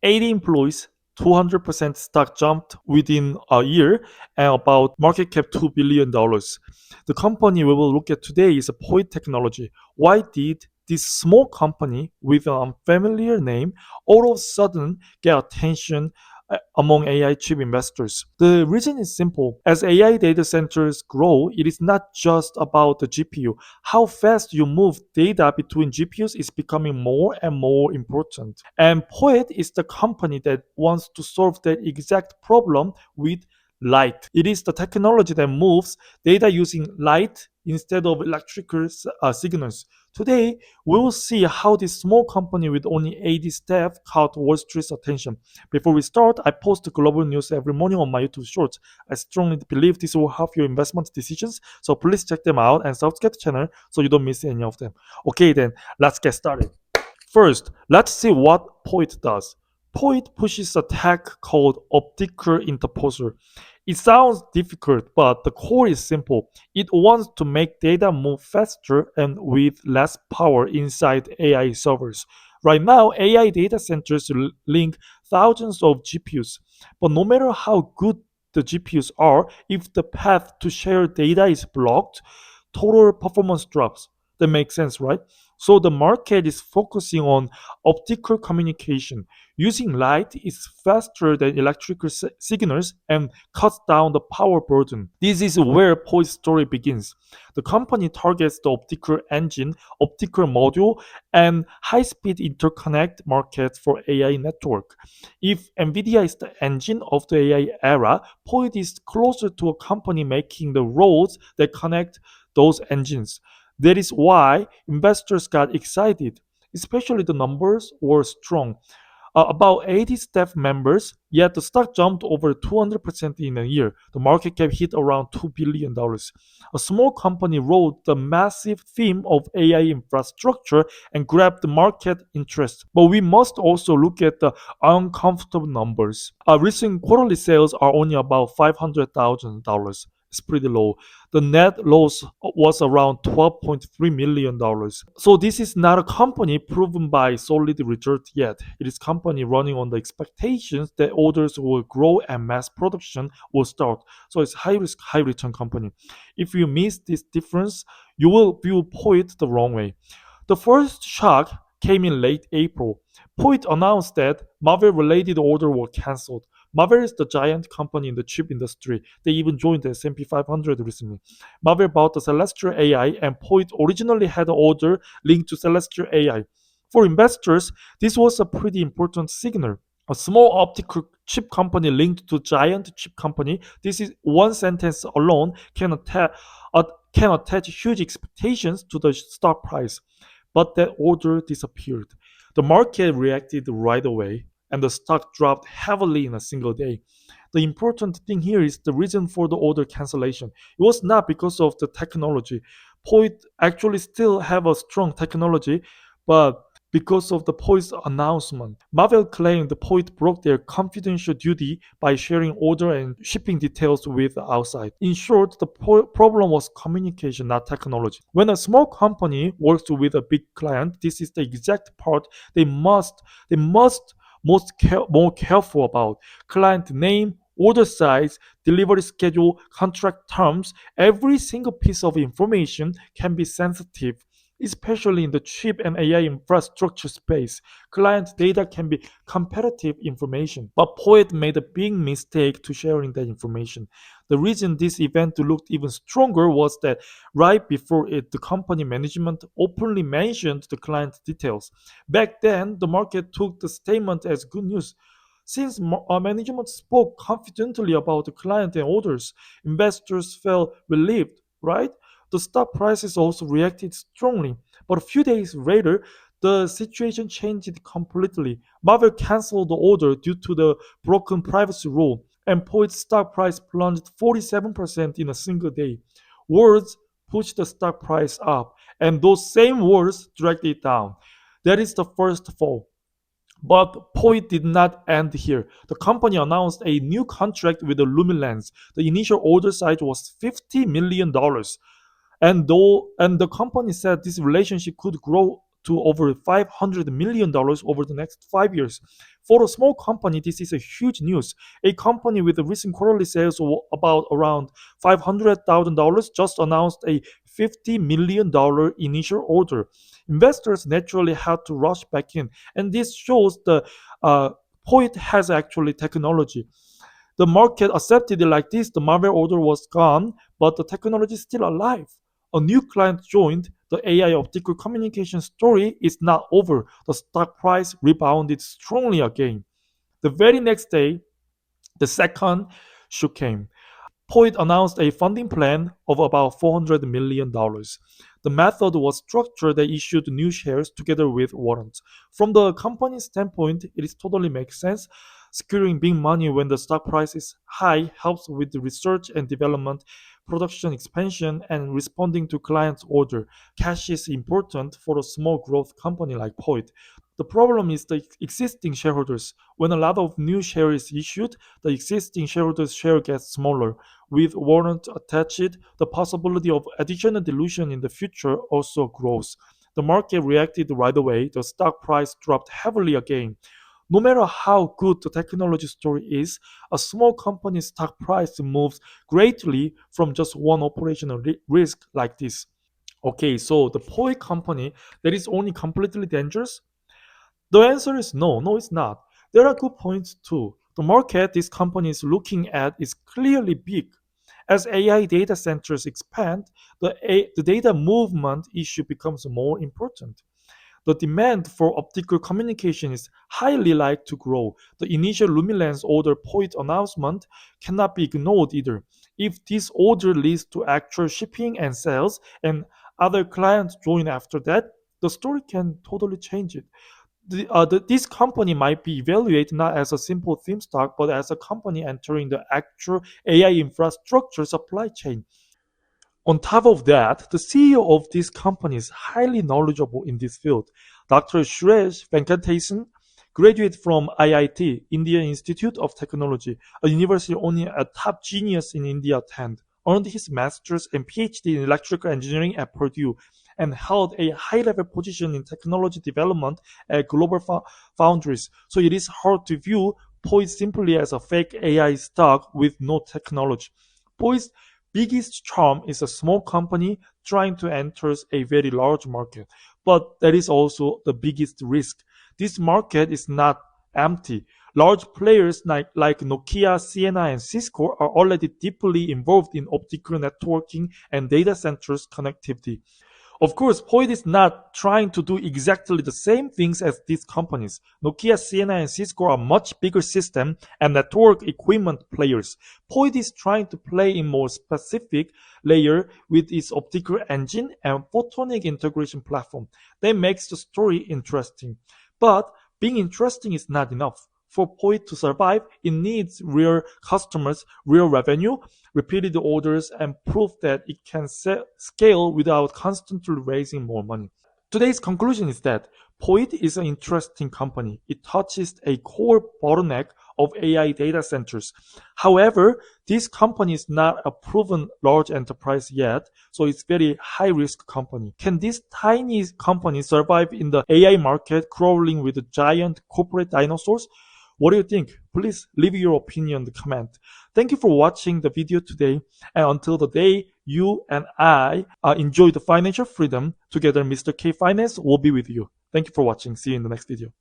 80 employees, 200% stock jumped within a year, and about market cap $2 billion. The company we will look at today is a Point Technology. Why did this small company with an unfamiliar name all of a sudden get attention among AI chip investors? The reason is simple. As AI data centers grow, it is not just about the GPU. How fast you move data between GPUs is becoming more and more important. And Poet is the company that wants to solve that exact problem with light. It is the technology that moves data using light instead of electrical signals. Today, we will see how this small company with only 80 staff caught Wall Street's attention. Before we start, I post global news every morning on my YouTube Shorts. I strongly believe this will help your investment decisions, so please check them out and subscribe to the channel so you don't miss any of them. Okay, then let's get started. First, let's see what POIT does. POIT pushes a tech called Optical Interposer. It sounds difficult, but the core is simple. It wants to make data move faster and with less power inside AI servers. Right now, AI data centers link thousands of GPUs, but no matter how good the GPUs are, if the path to share data is blocked, total performance drops. That makes sense, right? So the market is focusing on optical communication. Using light is faster than electrical signals and cuts down the power burden. This is where Poi's story begins. The company targets the optical engine, optical module, and high-speed interconnect markets for AI network. If NVIDIA is the engine of the AI era, Poit is closer to a company making the roads that connect those engines. That is why investors got excited, especially the numbers were strong. About 80 staff members, yet the stock jumped over 200% in a year. The market cap hit around $2 billion. A small company rode the massive theme of AI infrastructure and grabbed the market interest. But we must also look at the uncomfortable numbers. Recent quarterly sales are only about $500,000. It's pretty low. The net loss was around $12.3 million. So this is not a company proven by solid results yet. It is company running on the expectations that orders will grow and mass production will start. So it's high risk, high return company. If you miss this difference, you will view Poit the wrong way. The first shock came in late April. Poit announced that Marvel related orders were cancelled. Marvel is the giant company in the chip industry. They even joined the S&P 500 recently. Marvel bought the Celestial AI, and Poit originally had an order linked to Celestial AI. For investors, this was a pretty important signal. A small optical chip company linked to giant chip company. This is one sentence alone can attach huge expectations to the stock price. But that order disappeared. The market reacted right away, and the stock dropped heavily in a single day. The important thing here is the reason for the order cancellation. It was not because of the technology. Point actually still have a strong technology, but because of the Poit's announcement. Marvel claimed the Poit broke their confidential duty by sharing order and shipping details with the outside. In short, the problem was communication, not technology. When a small company works with a big client, this is the exact part they must more careful about. Client name, order size, delivery schedule, contract terms. Every single piece of information can be sensitive, especially in the chip and AI infrastructure space. Client data can be competitive information, but Poet made a big mistake to sharing that information. The reason this event looked even stronger was that right before it, the company management openly mentioned the client details. Back then, the market took the statement as good news. Since management spoke confidently about the client and orders, investors felt relieved, right? The stock prices also reacted strongly. But a few days later, the situation changed completely. Marvel canceled the order due to the broken privacy rule, and Poet's stock price plunged 47% in a single day. Words pushed the stock price up, and those same words dragged it down. That is the first fall. But Poit did not end here. The company announced a new contract with the Lumilens. The initial order size was $50 million. And the company said this relationship could grow to over $500 million over the next 5 years. For a small company, this is a huge news. A company with a recent quarterly sales of about around $500,000 just announced a $50 million initial order. Investors naturally had to rush back in, and this shows the Point has actually technology. The market accepted it like this. The Marvel order was gone, but the technology is still alive. A new client joined. The AI optical communication story is not over. The stock price rebounded strongly again. The very next day, the second shoe came. Point announced a funding plan of about $400 million. The method was structured. They issued new shares together with warrants. From the company's standpoint, it is totally makes sense. Securing big money when the stock price is high helps with the research and development, production expansion, and responding to clients' order. Cash is important for a small growth company like Point. The problem is the existing shareholders. When a lot of new shares is issued, the existing shareholders' share gets smaller. With warrant attached, the possibility of additional dilution in the future also grows. The market reacted right away. The stock price dropped heavily again. No matter how good the technology story is, a small company's stock price moves greatly from just one operational risk like this. Okay, so the POE company that is only completely dangerous? The answer is no, no, it's not. There are good points too. The market this company is looking at is clearly big. As AI data centers expand, the data movement issue becomes more important. The demand for optical communication is highly likely to grow. The initial Lumilens order point announcement cannot be ignored either. If this order leads to actual shipping and sales, and other clients join after that, the story can totally change it. This company might be evaluated not as a simple theme stock, but as a company entering the actual AI infrastructure supply chain. On top of that, the CEO of this company is highly knowledgeable in this field. Dr. Suresh Venkatesan graduated from IIT, Indian Institute of Technology, a university only a top genius in India attend, earned his master's and PhD in electrical engineering at Purdue, and held a high-level position in technology development at global foundries. So it is hard to view Poise simply as a fake AI stock with no technology. Poise biggest charm is a small company trying to enter a very large market, but that is also the biggest risk. This market is not empty. Large players like Nokia, Ciena, and Cisco are already deeply involved in optical networking and data centers connectivity. Of course, Point is not trying to do exactly the same things as these companies. Nokia, Ciena, and Cisco are much bigger system and network equipment players. Point is trying to play in more specific layer with its optical engine and photonic integration platform. That makes the story interesting. But being interesting is not enough. For Point to survive, it needs real customers, real revenue, repeated orders, and proof that it can scale without constantly raising more money. Today's conclusion is that Point is an interesting company. It touches a core bottleneck of AI data centers. However, this company is not a proven large enterprise yet, so it's very high risk company. Can this tiny company survive in the AI market crawling with the giant corporate dinosaurs? What do you think? Please leave your opinion in the comment. Thank you for watching the video today. And until the day you and I enjoy the financial freedom, together Mr. K Finance will be with you. Thank you for watching. See you in the next video.